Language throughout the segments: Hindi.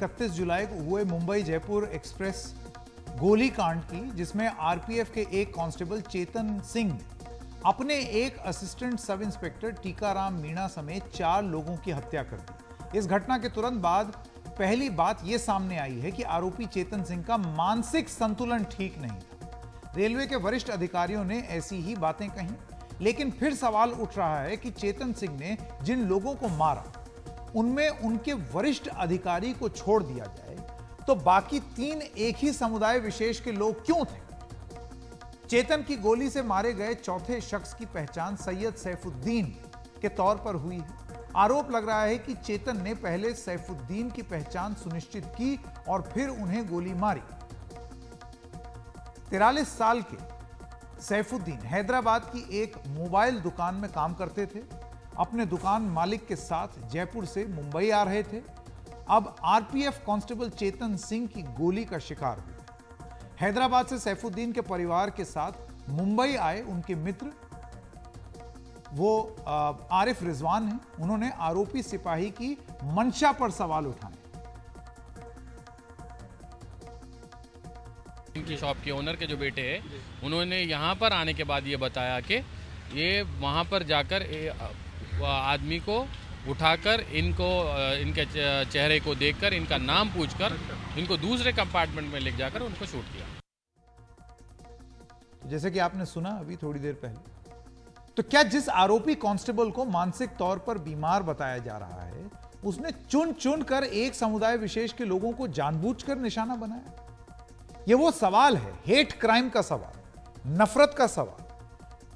31 जुलाई को हुए मुंबई जयपुर एक्सप्रेस गोलीकांड की, जिसमें आरपीएफ के एक कांस्टेबल चेतन सिंह अपने एक assistant sub inspector Tikaram Meena समेत 4 लोगों की हत्या कर दी। इस घटना के तुरंत बाद पहली बात यह सामने आई है कि आरोपी चेतन सिंह का मानसिक संतुलन ठीक नहीं था। रेलवे के वरिष्ठ अधिकारियों ने ऐसी ही बातें कही, लेकिन फिर सवाल उठ रहा है कि चेतन सिंह ने जिन लोगों को मारा उनमें उनके वरिष्ठ अधिकारी को छोड़ दिया जाए तो बाकी 3 एक ही समुदाय विशेष के लोग क्यों थे? चेतन की गोली से मारे गए चौथे शख्स की पहचान सैयद सैफुद्दीन के तौर पर हुई है। आरोप लग रहा है कि चेतन ने पहले सैफुद्दीन की पहचान सुनिश्चित की और फिर उन्हें गोली मारी। 43 साल के सैफुद्दीन हैदराबाद की एक मोबाइल दुकान में काम करते थे। अपने दुकान मालिक के साथ जयपुर से मुंबई आ रहे थे। अब आरपीएफ कांस्टेबल चेतन सिंह की गोली का शिकार हुए। हैदराबाद से सैफुद्दीन के परिवार के साथ मुंबई आए उनके मित्र वो आरिफ रिजवान हैं। उन्होंने आरोपी सिपाही की मंशा पर सवाल उठाए। इनकी शॉप के ओनर के जो बेटे हैं, उन्होंने यहाँ पर आने के बाद ये बताया कि ये वहाँ पर जाकर आदमी को उठाकर इनके चेहरे को देखकर, इनका नाम पूछकर इनको दूसरे कंपार्टमेंट में ले जाकर उनको शूट किया। जैसे कि आपने सुना अभी थोड़ी देर पहले, तो क्या जिस आरोपी कांस्टेबल को मानसिक तौर पर बीमार बताया जा रहा है, उसने चुन चुन कर एक समुदाय विशेष के लोगों को जानबूझकर निशाना बनाया? यह वो सवाल है, हेट क्राइम का सवाल, नफरत का सवाल,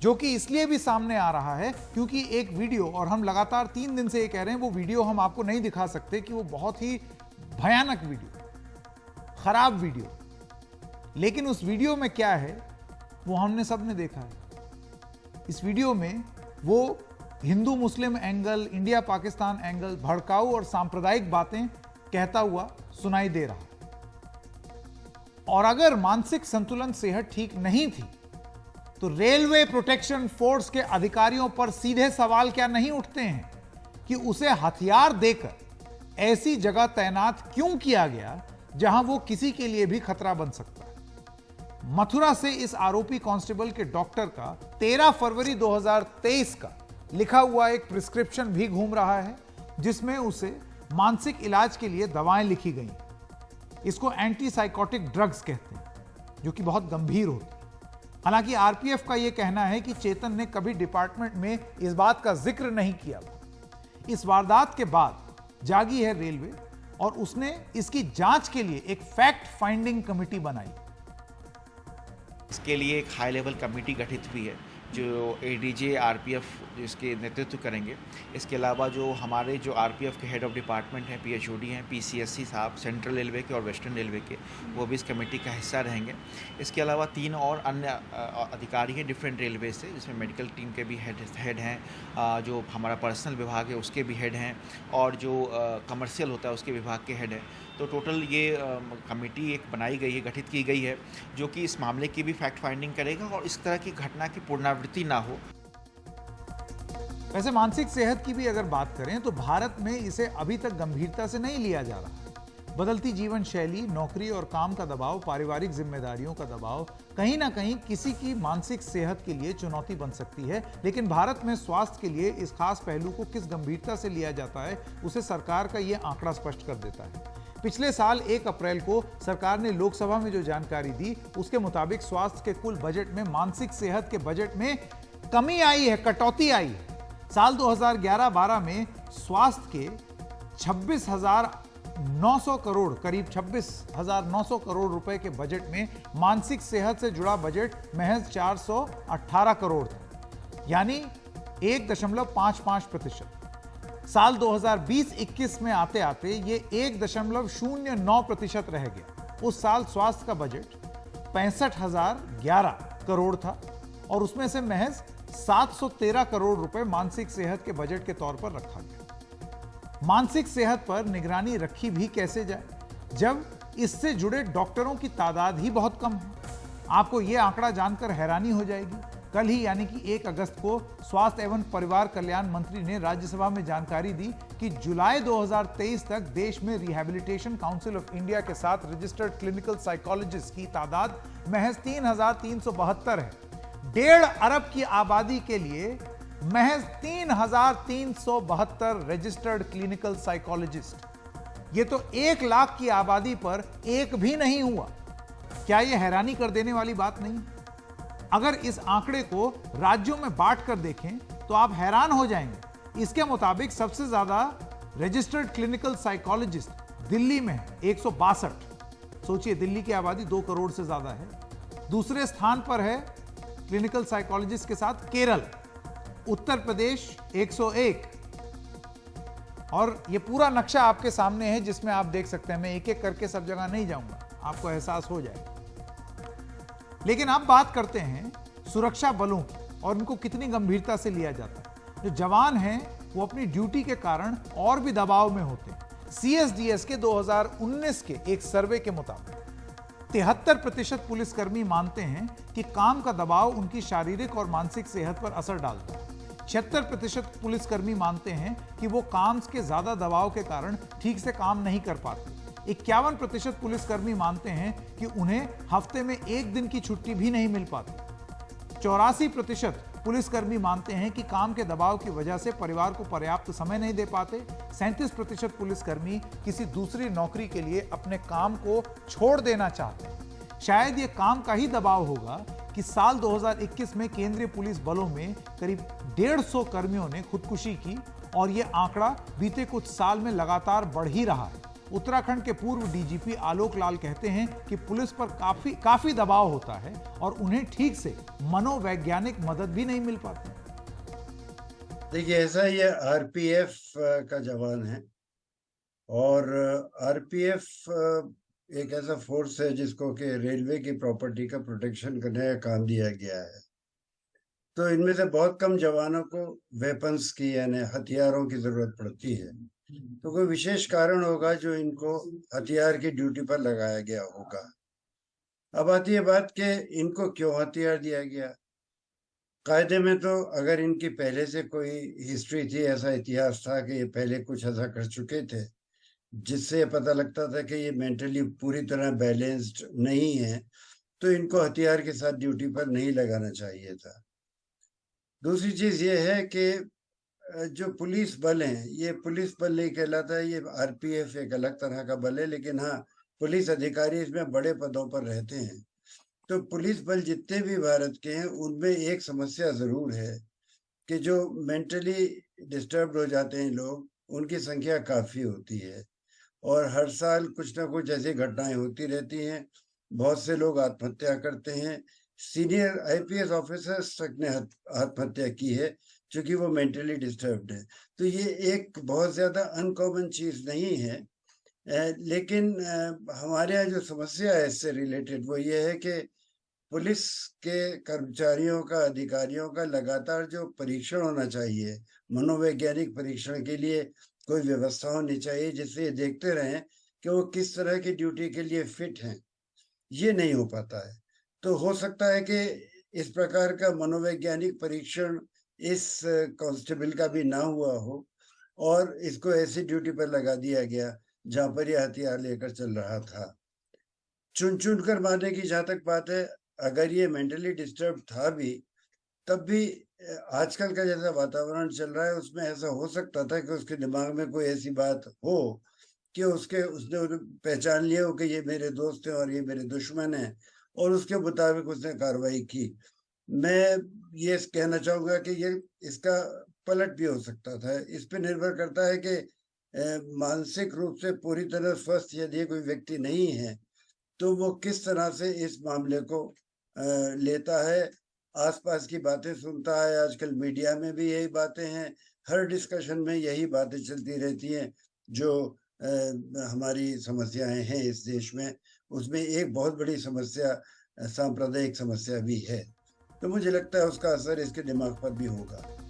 जो कि इसलिए भी सामने आ रहा है क्योंकि एक वीडियो, और हम लगातार 3 दिन से ये कह रहे हैं, वो वीडियो हम आपको नहीं दिखा सकते कि वो बहुत ही भयानक वीडियो, खराब वीडियो, लेकिन उस वीडियो में क्या है वो हमने सबने देखा है। इस वीडियो में वो हिंदू मुस्लिम एंगल, इंडिया पाकिस्तान एंगल, भड़काऊ और सांप्रदायिक बातें कहता हुआ सुनाई दे रहा है। और अगर मानसिक संतुलन सेहत ठीक नहीं थी तो रेलवे प्रोटेक्शन फोर्स के अधिकारियों पर सीधे सवाल क्या नहीं उठते हैं कि उसे हथियार देकर ऐसी जगह तैनात क्यों किया गया जहां वो किसी के लिए भी खतरा बन सकता है। मथुरा से इस आरोपी कांस्टेबल के डॉक्टर का 13 फरवरी 2023 का लिखा हुआ एक प्रिस्क्रिप्शन भी घूम रहा है, जिसमें उसे मानसिक इलाज के लिए दवाएं लिखी गई। इसको एंटीसाइकोटिक ड्रग्स कहते हैं, जो कि बहुत गंभीर होती है। हालांकि आरपीएफ का यह कहना है कि चेतन ने कभी डिपार्टमेंट में इस बात का जिक्र नहीं किया। इस वारदात के बाद जागी है रेलवे और उसने इसकी जांच के लिए एक फैक्ट फाइंडिंग कमेटी बनाई। इसके लिए एक हाई लेवल कमेटी गठित हुई है जो एडीजे आरपीएफ इसके नेतृत्व करेंगे। इसके अलावा जो हमारे जो आरपीएफ के हेड ऑफ डिपार्टमेंट हैं, पीएचओडी हैं, पीसीएससी साहब सेंट्रल रेलवे के और वेस्टर्न रेलवे के, वो भी इस कमेटी का हिस्सा रहेंगे। इसके अलावा 3 और अन्य अधिकारी हैं डिफरेंट रेलवे से, जिसमें मेडिकल टीम के भी हेड हैं, जो हमारा पर्सनल विभाग है उसके भी हेड हैं, और जो कमर्शियल होता है उसके विभाग के हेड हैं। तो टोटल ये कमेटी एक बनाई गई है, गठित की गई है, जो कि इस मामले की भी फैक्ट फाइंडिंग करेगा और इस तरह की घटना की पुनरावृत्ति ना हो। वैसे मानसिक सेहत की भी अगर बात करें तो भारत में इसे अभी तक गंभीरता से नहीं लिया जा रहा। बदलती जीवन शैली, नौकरी और काम का दबाव, पारिवारिक जिम्मेदारियों का दबाव कहीं ना कहीं किसी की मानसिक सेहत के लिए चुनौती बन सकती है। लेकिन भारत में स्वास्थ्य के लिए इस खास पहलू को किस गंभीरता से लिया जाता है, उसे सरकार का यह आंकड़ा स्पष्ट कर देता है। पिछले साल 1 अप्रैल को सरकार ने लोकसभा में जो जानकारी दी, उसके मुताबिक स्वास्थ्य के कुल बजट में मानसिक सेहत के बजट में कमी आई है, कटौती आई है। साल 2011-12 में स्वास्थ्य के 26,900 करोड़, करीब 26,900 करोड़ रुपए के बजट में मानसिक सेहत से जुड़ा बजट महज 418 करोड़ था, यानी 1.55%। साल 2020-21 में आते आते ये 1.09% रह गया। उस साल स्वास्थ्य का बजट 65,011 करोड़ था और उसमें से महज 713 करोड़ रुपए मानसिक सेहत के बजट के तौर पर रखा गया। मानसिक सेहत पर निगरानी रखी भी कैसे जाए जब इससे जुड़े डॉक्टरों की तादाद ही बहुत कम है। आपको यह आंकड़ा जानकर हैरानी हो जाएगी। कल ही यानी कि 1 अगस्त को स्वास्थ्य एवं परिवार कल्याण मंत्री ने राज्यसभा में जानकारी दी कि जुलाई 2023 तक देश में रिहैबिलिटेशन काउंसिल ऑफ इंडिया के साथ रजिस्टर्ड क्लिनिकल साइकोलॉजिस्ट की तादाद महज 3,372 है। 1.5 अरब की आबादी के लिए महज 3,372 रजिस्टर्ड क्लिनिकल साइकोलॉजिस्ट। ये तो 1 लाख की आबादी पर एक भी नहीं हुआ। क्या यह हैरानी कर देने वाली बात नहीं? अगर इस आंकड़े को राज्यों में बांटकर देखें तो आप हैरान हो जाएंगे। इसके मुताबिक सबसे ज्यादा रजिस्टर्ड क्लिनिकल साइकोलॉजिस्ट दिल्ली में है, 162। सोचिए, दिल्ली की आबादी 2 करोड़ से ज्यादा है। दूसरे स्थान पर है क्लिनिकल साइकोलॉजिस्ट के साथ केरल, उत्तर प्रदेश 101। और ये पूरा नक्शा आपके सामने है जिसमें आप देख सकते हैं। मैं एक एक करके सब जगह नहीं जाऊंगा, आपको एहसास हो जाएगा। लेकिन अब बात करते हैं सुरक्षा बलों की और उनको कितनी गंभीरता से लिया जाता है। जो जवान हैं वो अपनी ड्यूटी के कारण और भी दबाव में होते हैं। CSDS के 2019 के एक सर्वे के मुताबिक 73% पुलिसकर्मी मानते हैं कि काम का दबाव उनकी शारीरिक और मानसिक सेहत पर असर डालता है। 76% पुलिसकर्मी मानते हैं कि वो काम के ज्यादा दबाव के कारण ठीक से काम नहीं कर पाते। 51% पुलिसकर्मी मानते हैं कि उन्हें हफ्ते में 1 दिन की छुट्टी भी नहीं मिल पाती। 84% पुलिसकर्मी मानते हैं कि काम के दबाव की वजह से परिवार को पर्याप्त समय नहीं दे पाते। 37% पुलिसकर्मी किसी दूसरी नौकरी के लिए अपने काम को छोड़ देना चाहते हैं। शायद ये काम का ही दबाव होगा कि साल 2021 में केंद्रीय पुलिस बलों में करीब 150 कर्मियों ने खुदकुशी की और ये आंकड़ा बीते कुछ साल में लगातार बढ़ ही रहा है। उत्तराखंड के पूर्व डीजीपी आलोक लाल कहते हैं कि पुलिस पर काफी दबाव होता है और उन्हें ठीक से मनोवैज्ञानिक मदद भी नहीं मिल पाती। देखिए, ऐसा ये आरपीएफ का जवान है और आरपीएफ एक ऐसा फोर्स है जिसको कि रेलवे की प्रॉपर्टी का प्रोटेक्शन करने का काम दिया गया है। तो इनमें से बहुत कम जवानों को वेपन्स की यानी हथियारों की जरूरत पड़ती है। तो कोई विशेष कारण होगा जो इनको हथियार की ड्यूटी पर लगाया गया होगा। अब आती है बात कि इनको क्यों हथियार दिया गया। कायदे में तो अगर इनकी पहले से कोई हिस्ट्री थी, ऐसा इतिहास था कि ये पहले कुछ ऐसा कर चुके थे जिससे ये पता लगता था कि ये मेंटली पूरी तरह बैलेंस्ड नहीं है, तो इनको हथियार के साथ ड्यूटी पर नहीं लगाना चाहिए था। दूसरी चीज ये है कि जो पुलिस बल हैं, ये पुलिस बल नहीं कहलाता है, ये आरपीएफ एक अलग तरह का बल है। लेकिन हाँ, पुलिस अधिकारी इसमें बड़े पदों पर रहते हैं। तो पुलिस बल जितने भी भारत के हैं उनमें एक समस्या जरूर है कि जो मेंटली डिस्टर्ब हो जाते हैं लोग, उनकी संख्या काफी होती है और हर साल कुछ ना कुछ ऐसी घटनाएं होती रहती हैं। बहुत से लोग आत्महत्या करते हैं। सीनियर आईपीएस ऑफिसर्स तक ने आत्महत्या की है क्योंकि वो मेंटली डिस्टर्ब्ड है। तो ये एक बहुत ज्यादा अनकॉमन चीज नहीं है। लेकिन हमारे यहाँ जो समस्या है इससे रिलेटेड वो ये है कि पुलिस के कर्मचारियों का, अधिकारियों का लगातार जो परीक्षण होना चाहिए, मनोवैज्ञानिक परीक्षण के लिए कोई व्यवस्था होनी चाहिए जिससे ये देखते रहें कि वो किस तरह की ड्यूटी के लिए फिट हैं। ये नहीं हो पाता है। तो हो सकता है कि इस प्रकार का मनोवैज्ञानिक परीक्षण इस कांस्टेबल का भी ना हुआ हो और इसको ऐसी ड्यूटी पर लगा दिया गया जहां पर यह हथियार लेकर चल रहा था। चुन चुन कर मारने की जहां तक बात है, अगर ये मेंटली डिस्टर्ब था भी, तब भी आजकल का जैसा वातावरण चल रहा है उसमें ऐसा हो सकता था कि उसके दिमाग में कोई ऐसी बात हो कि उसने पहचान लिया हो कि ये मेरे दोस्त हैं और ये मेरे दुश्मन हैं और उसके मुताबिक उसने कार्रवाई की। मैं ये कहना चाहूंगा कि ये इसका पलट भी हो सकता था। इस पे निर्भर करता है कि मानसिक रूप से पूरी तरह स्वस्थ यदि कोई व्यक्ति नहीं है तो वो किस तरह से इस मामले को लेता है, आसपास की बातें सुनता है। आजकल मीडिया में भी यही बातें हैं, हर डिस्कशन में यही बातें चलती रहती हैं जो हमारी समस्याएं हैं इस देश में। उसमें एक बहुत बड़ी समस्या सांप्रदायिक समस्या भी है। तो मुझे लगता है उसका असर इसके दिमाग पर भी होगा।